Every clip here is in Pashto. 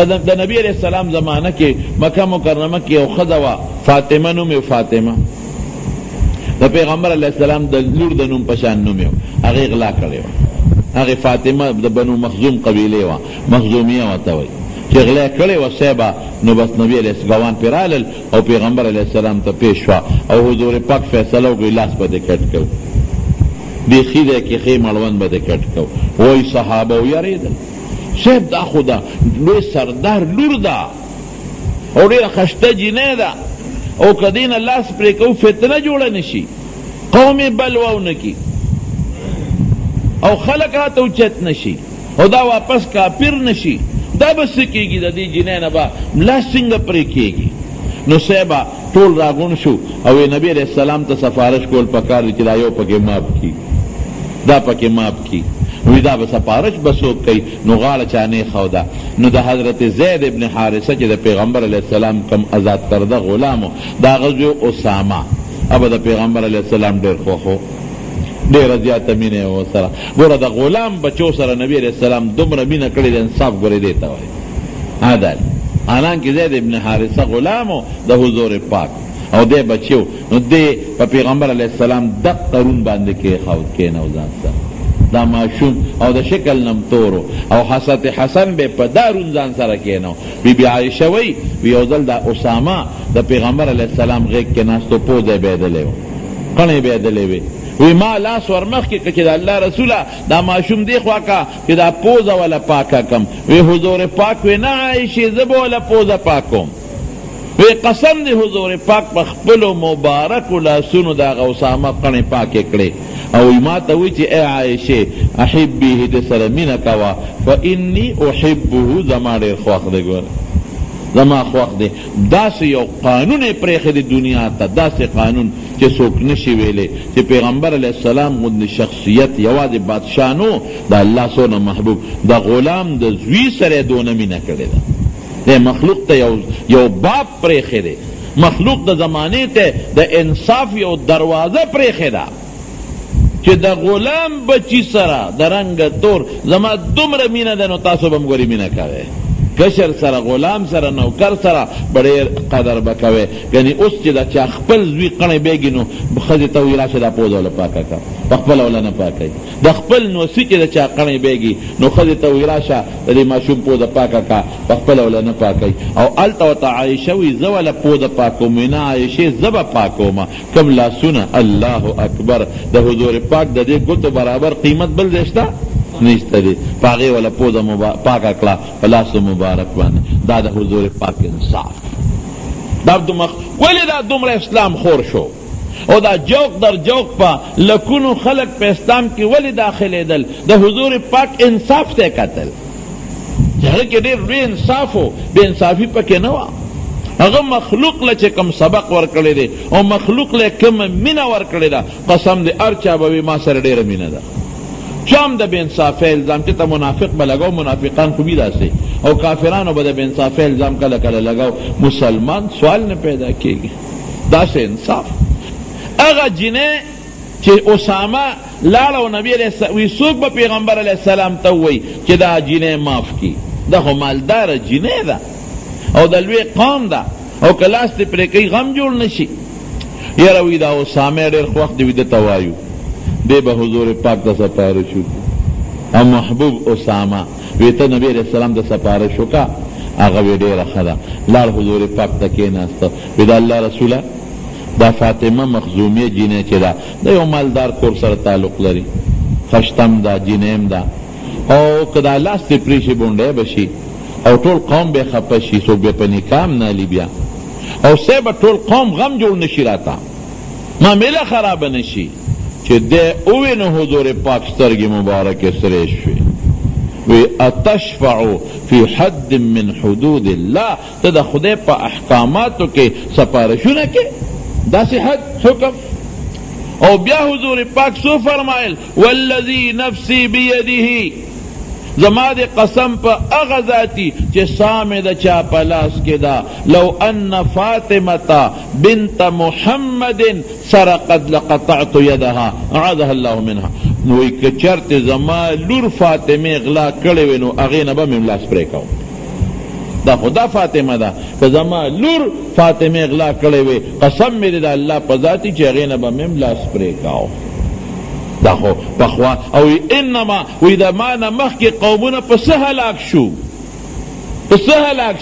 د نبی علیہ السلام زمانہ کې مکہ مکرمه کې یو ښځه وه فاطمه نوم یې فاطمه د پیغمبر علیہ السلام د لور د نوم په شان نوم یې هغې غلا کړې وه هغې فاطمه د بنو مخزوم قبیلې وه مخزومیه ورته وایي چې غلا کړې وه صیبه نو بس نبی علیہ ګوان پرې رالل او پیغمبر علیہ السلام ته پیش شوه او حضور پاک فیصله وکړي لاس به دې کټ کوو بیخي دی کې ښې مړوند به دې کټ کوو وایي صحابه ویرېدل صاحب دا خو دا لوی سردار لور ده او ډېره خشته جینۍ ده او که دې نه لاس پرې کوو فتنه جوړه نه شي قوم یې بلوا ونه کي او خلک راته اوچت نه شي او دا واپس کافر نه شي دا به څه کېږي د دې جینۍ نه به لاس څنګه پرې کېږي نو صاحبه ټول راغون شو او نبی علیہ السلام ته سفارش کول پکار دی چې دا یو پکې ماف کي دا پکې ماف کي وی دا به سفارش به څوک کوي نو غاړه چا نه ښوده نو د حضرت زید ابن حارثه چې د پیغمبر علیہ السلام کم آزاد کرده غلامو دا غزو اسامه ابه د پیغمبر علیہ السلام ډېر خوښ ډېره زیاته مینه یې ورسره ګوره د غلام بچو سره نبی علیہ السلام دومره مینه کړې د انصاف ګورې دې ته وایي عدل حالانکه زید ابن حارثه غلامو د حضور پاک او دې بچیو نو دې په پیغمبر علیہ السلام دق قرون باندې کېنو ځان سره دا معشوم او د شکل نمتورو او حضرت حسن به په دارون ځان سره کېنو بی بی عایشه وی یو ځل د اسامه د پیغمبر علیہ السلام غیږ کې ناستو پوزه بېدلې و کڼې بېدلې وې وی ما لاس ورمخکې که چې د الله رسوله دا معشوم دی خوا کا چې دا پوزه وله پاکه کم وی حضور پاک وی نه عایشې زه به وله پوزه پاکوم وی قسم دی حضور پاک په خپلو مبارکو لاسونو د هغه اسامه کڼې پاکې کړې او ما ته وی چې ای عایشې احبیه د سره مینه کوه فانی احبه زما ډېر خوښ دی ګوره زما خوښ دی داسې یو قانون یې پرېښی دی دنیا ته داسې قانون چې څوک نشي ویلی چې پیغمبر علیہ السلام غوندې شخصیت یوازې بادشاه نو د الله څونه محبوب د غلام د زوی سره یې دونه مینه کړې ده د مخلوق ته یو باب پرېښی دی مخلوق د زمانې ته د انصاف یو دروازه پرېښې ده چې د غلام بچی سره د رنګ تور زما دومره مینه ده نو تاسو به هم ګورې مینه کوئ کشر سره غلام سره نوکر سره بډېر قدر به کوئ یعنې اوس چې د چا خپل زوی کڼی بیږي نو ښځې ته وایي راشه دا پوزه وله پاکه که په خپله وله نه پاکوي د خپل نوسي چې د چا کڼی بیږي نو ښځې ته وایي راشه د دې ماشوم پوزه پاکه که په خپله وله نه پاکوي او هلته ورته عایشه وایي زه وله پوزه پاکوم وایي نه عایشې زه به پاکومه کوم لاسونه الله اکبر د حضور پاک د دې ګوتو برابر قیمت بل ځای شته نشته دی پاغې وله پوزه پاکه کړه په لاسو مبارک باندې دا د حضور پاک انصاف ولې دا دومره اسلام خور شو او دا جوق در جوق په لکونو خلق په اسلام کې ولې داخلېدل د حضور پاک انصاف ته کتل هغه کې ډېر لوی انصاف و بې انصافي پکې نه وه هغه مخلوق له چې کوم سبق ورکړی دی او مخلوق له کومه مینه ورکړې ده قسم دی هر چا به وي ما سره ډېره مینه ده چام د بې انصافۍ الزام چې ته منافق به لګو منافقان خو وي داسې او کافرانو به د بې انصافۍ الزام کله کله لګو مسلمان سوال نه پیدا کېږي داسې انصاف هغه جینۍ چې اسامه لاړه او نبي علیه السلام وی څوک به پیغمبر علیه السلام ته ووایي چې دا جینۍ معاف کړي دا خو مالداره جینۍ ده او د لوی قوم ده او که لاس دې پرې کوي غم جوړ نه شي یاره وی دا اسامه ډېر خوښ دی وي ده ته وایو بے با حضور پاک دا سپارشو او محبوب اسامه ویتا نبی علیہ السلام دا سپارشو کا آغا وی دیر خدا لار حضور پاک تا کیناستا ویدا اللہ رسولہ دا فاطمه مخزومیه جینه چه دا یو مالدار کور سر تعلق لري خشتم دا جینیم دا او کدا لاست پریشی بونده بشی او ټول قوم به خپه شي څوک به په نکام نالي بیا او سبا ټول قوم غم جوړ نشي راته معامله خراب نشي چې د اوینو حضور پاک سترګې مبارکې سرې شوې وی اتشفع فی حد من حدود الله ته د خدای په احکاماتو کې سپارښونه کې داسې حد حکم او بیا حضور پاک سو فرمایل والذی نفسی بیده زما دی قسم پا اغذاتی چه سام دا چا پلاس کے دا لو ان فاطمتا بنت محمد سرقت لقطعت یدها اعاذها اللہ منها نوی کچرت زما لور فاطمه اغلا کڑوی نو اغین با مملاس پریکاو دا خدا فاطمه دا که زما لور فاطمه اغلا کړی وی قسم می دی دا الله په ذاتی چې هغې نه به مې لاس پرې کاو دا خو پخوا او انما وی دا ما نه مخکې قومونه په څه هلاک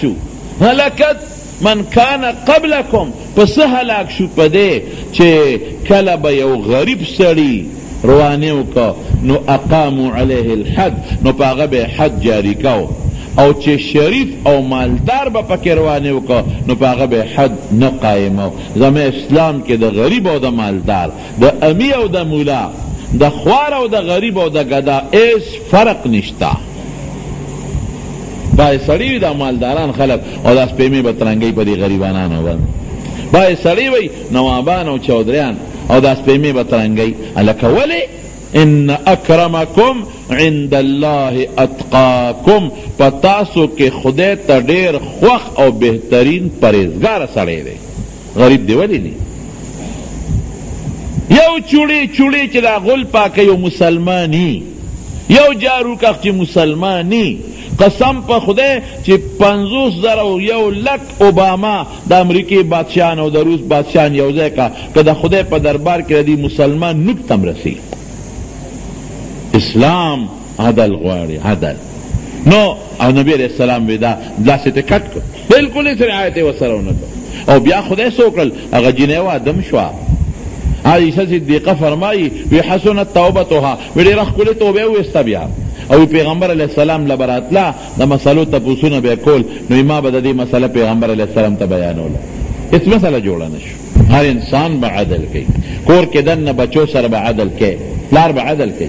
شو هلکت من کان قبلکم پس هلاک شو پده چه کله به یو غریب سړی روانیو که نو اقامو علیه الحد نو پاغه به حد جاری کاو او چه شریف او مالدار به پک روانیو که نو پاغه به حد نقایمو زمه اسلام که ده غریب او ده مالدار ده امی او ده مولا ده خوار او ده غریب او ده گدا ایس فرق نشتا بای سړی وي دا مالداران خلق او دا سپیمې به ترنګۍ په دې غریبانانو باندې بای سړی وي نوابان او چودریان او دا سپیمې به ترنګۍ هلکه ولې ان اکرمکم عند الله اتقاکم په تاسو کې خدای ته ډېر خوښ او بهترین پرهیزګاره سړی دی غریب دی ولې دی یو چوړی چې دا غل پاکه یو مسلمانی یو جاروکخ چې مسلمانی قسم په خدای چې 50,000 اوباما د امریکې بادشاهان او د روس بادشاهان یو ځای کا که د خدای په دربار کې دی مسلمان نوک تم رسی اسلام عدل غواړي عدل نو او نبی علیہ السلام ودا داسې ته کټ کړ بالکل یې رعایت یې ورسره ونه کړ او بیا خدای څه وکړل هغه جنۍ وادم شوه عایشه صدیقه فرمایي وی حسنت توبتها وی ډېره ښکلې توبه یې وویسته بیا او پیغمبر علیہ السلام لبراتلا دا مسئلو تپوسونه بے کول نو ما با دا دی مسئلہ پیغمبر علیہ السلام تا بیانولا اس مسئلہ جوڑا نشو ہر انسان با عدل کی کور کے دن بچو سر با عدل کی پلار با عدل کی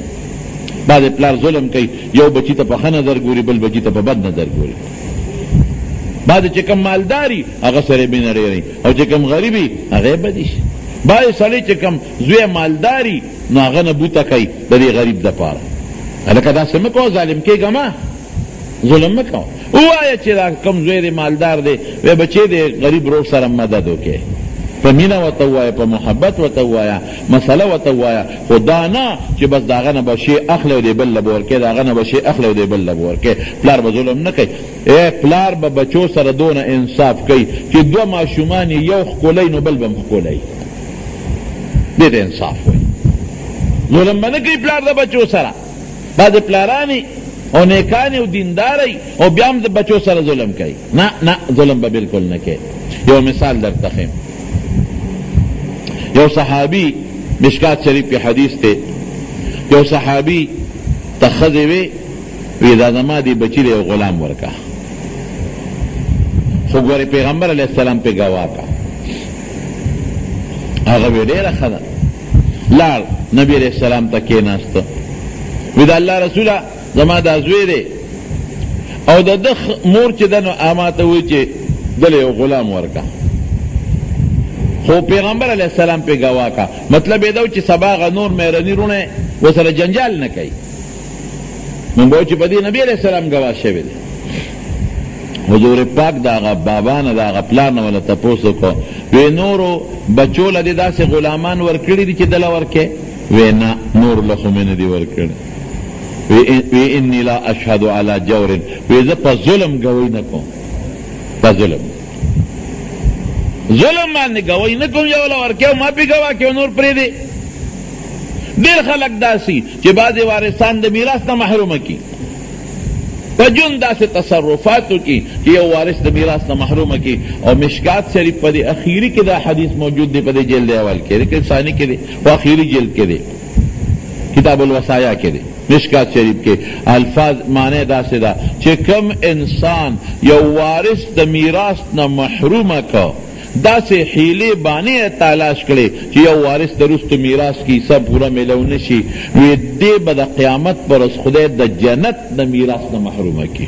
بعد پلار ظلم کی یو بچی تا پا خ نظر گوری بل بچی تا پا بد نظر گوری بعد چکم مالداری اغا سر بین ریری او چکم غریبی اغا بدیش بعد سالی چکم زوی مالداری نو اغا نبوتا کی دا دی غریب دا پارا لکه دا سمکو ظالم کېږه ما ظلم مکو ووایه چې دا کم زوی دی مالدار دی وی بچې دی غریب روغ سره مدد وکړي په مینه ورته ووایه په محبت ورته ووایه مسله ورته ووایه خو دا نه چې بس د هغه نه به شی اخلی او دی بل له به ورکوي د هغه نه به شی اخلی او دی بل له به ورکوي پلار به ظلم نه کوي پلار به بچو سره دونه انصاف کوي چې دوه ماشومان یو ښکلی نو بل به هم ښکلی دې ته انصاف وایي ظلم به نه کوي پلار د بچو سره بعد پلارانی او نیکانی او دینداری او بیام د بچو سره ظلم کوي نه ظلم به بالکل نه کوي یو مثال در تخیم یو صحابی مشکات شریف کی حدیث تے یو صحابی تخذی وی دا زما دی بچی دی غلام ورکا خو گوری پیغمبر علیہ السلام پہ گوا کا آغا وی دیر خدا لار نبی علیہ السلام تا کیناست وی دا اللہ رسولہ زما دا زوی دی او دا دخ مور چی دنو آماتا ہوئی چی دلی غلام ورکا خو پیغمبر علیہ السلام پہ گوا کا مطلب یہ دو چی سباغ نور میرنی رونے وہ سر جنجال نہ کئی من بہو چی پدی نبی علیہ السلام گوا شوی دی حضور پاک دا آغا بابان دا آغا پلان والا تپوسو کو وی نورو بچو لدی دا سے غلامان ورکڑی دی چی دل ورکے وی نا نور لخمین دی ورکڑی وی انی لا اشهد علی جور وی زا پا ظلم گوی نکو پا ظلم ماننے گواہی نہ کم یولا ورکیو ما پی گواہ کیو نور پریدے دیر خلق داسی چی بعد وارثان دا میراث نہ محروم کی پجن دا سے تصرفاتو کی کہ یو وارث دا میراث نہ محروم کی اور مشکات شریف پدے اخیری کے دا حدیث موجود دے پدے جلد اول کے دے ثانی کے دے وہ اخیری جلد کے دے کتاب الوصایا کے دے مشکات شریف کے الفاظ معنی دا سے دا چی کم انسان یو وارث دا میراث نہ محروم کا دا سے حیلے بانے تالاش کرے کہ یو وارث درست میراث کی سب پورا ملو نشی وی دے بدا قیامت پر اس خدای دا جنت دا میراث نہ محروم کی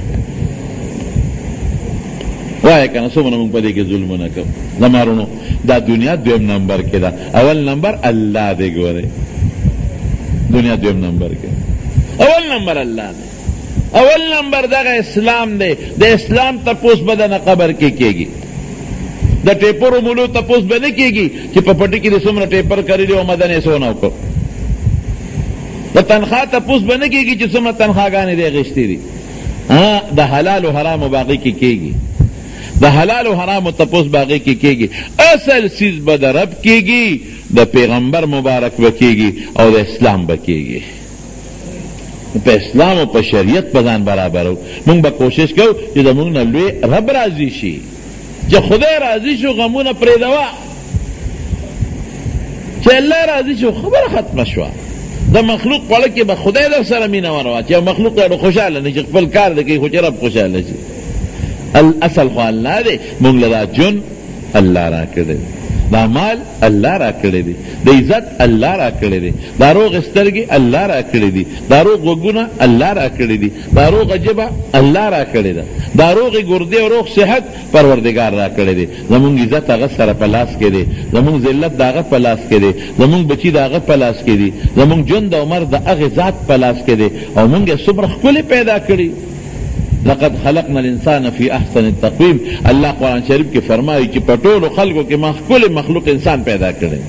وائے کنا سو منہ منگ پدے کے ظلم نہ کم زمارونو دا دنیا دویم نمبر کے دا اول نمبر اللہ دے گورے دنیا دویم نمبر کے اول نمبر اللہ دے اول نمبر دا اسلام دے دا اسلام تپوس بدن قبر کے گی دا ٹیپر مولو تپوس بے نہیں کی گی کہ پپٹی کی رسم ٹیپر کری لی مدن ایسو نہ کو دا تنخواہ تپوس بے نہیں کی گی جسم تنخواہ گانے دے غشتی دی دا حلال و حرام و باقی کی گی د حلال و حرام تپوس باغی کی کیگی اصل چیز به د رب کیگی د پیغمبر مبارک بکیگی او د اسلام بکیگی په اسلام او په شریعت په ځان برابرو مونږ به کوشش کوو چې زمونږ نه لوی رب راضي شي چې خدای راضي شو غمونه پرېږدوه چې الله راضي شو خبره ختمه شوه د مخلوق په اړه کې به خدای در سره مینه ونه واچي او مخلوق ډېر خوشحاله نه چې خپل کار دی کوي خو چې رب خوشحاله شي اصل خو الله دی مونږ له دا جون الله را کړی دا مال الله را کړی دی د عزت الله را کړی دی دا روغ سترګې الله را کړی دی دا روغ غوږونه الله را کړی دی دا روغ ژبه الله را کړی ده دا روغ ګردې او روغ صحت پروردګار را کړی دی زمونږ عزت هغه سره په لاس کې دی زمونږ ذلت د هغه په لاس کې دی زمونږ بچي د هغه په لاس کې دي زمونږ ژوند او عمر د هغې ذات په لاس کې دی او مونږ یې څومره ښکلې پیدا کړي لقد خلقنا الانسان فی احسن التقویم الله قرآن شریف کې فرمایي چې په ټولو خلقو کې ما ښکلی مخلوق انسان پیدا کړی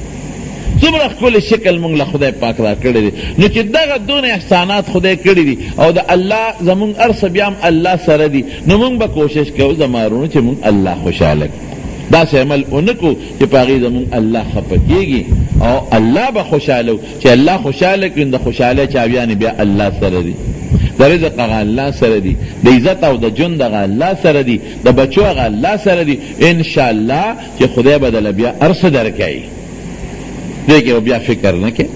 څومره ښکلی شکل مونږ له خدای پاک را کړی دی نو چې دغه دونه احسانات خدای کړي دي او د الله زمونږ هر څه بیا هم الله سره دي نو مونږ به کوشش کوو زما وروڼو چې مونږ الله خوشحاله کړو داسې عمل ونه کړو چې په هغې زمونږ الله خفه کېږي او الله به خوشحاله چې الله خوشحاله کړي نو د خوشحالۍ چاویانې بیا الله سره دي د رزق هغه الله سره دي د عزت او د ژوند هغه الله سره دي د بچو هغه الله سره دي انشاءالله چې خدای به دله بیا هر څه درکوي دې کې بیا فکر نه کوي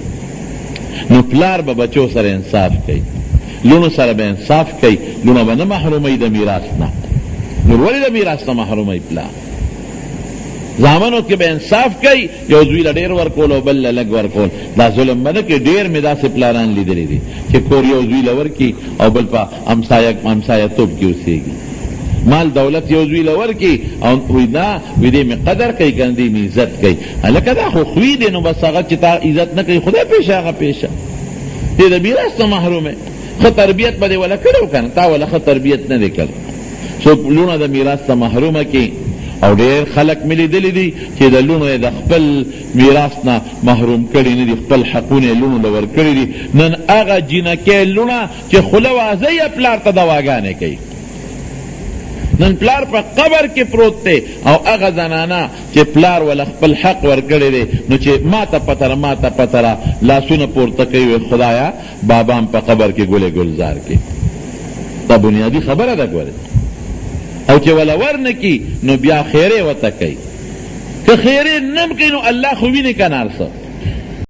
نو پلار به بچو سره انصاف کوي لونو سره به انصاف کوي لونه به نه محروموي د میراث نه نور ولې د میراث نه محروموي پلار زامنو کې به انصاف کوي یو زوی له ډېر ورکول او بل له لږ ورکول دا ظلم به نه کوي ډېر مې داسې پلاران لیدلی دي چې کور یو زوی له ورکي او بل په همسایه‌توب کې اوسېږي مال دولت یو زوی له ورکي او وایي نه وایي دې مې قدر کوي که نه دې مې عزت کوي هلکه دا خو خوی دی نو بس هغه چې تا عزت نه کوي خدای پیشه هغه پیشه دې د میراث نه محرومې ښه تربیت به دې وله کړی که نه تا وله ښه تربیت نه دی کړی څوک لونه د میراث نه محرومه کړي او ډېر خلک مې لیدلی دي چې د لونو یې د خپل میراث نه محروم کړي نه دي خپل حقونه یې لونو له ورکړي دي نن هغه جینکۍ لونه چې خوله وازه یې پلار ته دواګانې کوي نن پلار په قبر کې پروت دی او هغه زنانه چې پلار وله خپل حق ورکړی دی نو چې ما ته پتره لاسونه پورته کوي خدایا بابا هم په قبر کې ګلې ګلزار کوي دا بنیادي خبره ده ګورې او چې ولا ورنه کی نو بیا خیره وته کوي که خیره نم کوي نو الله خو ویني کنه ارسه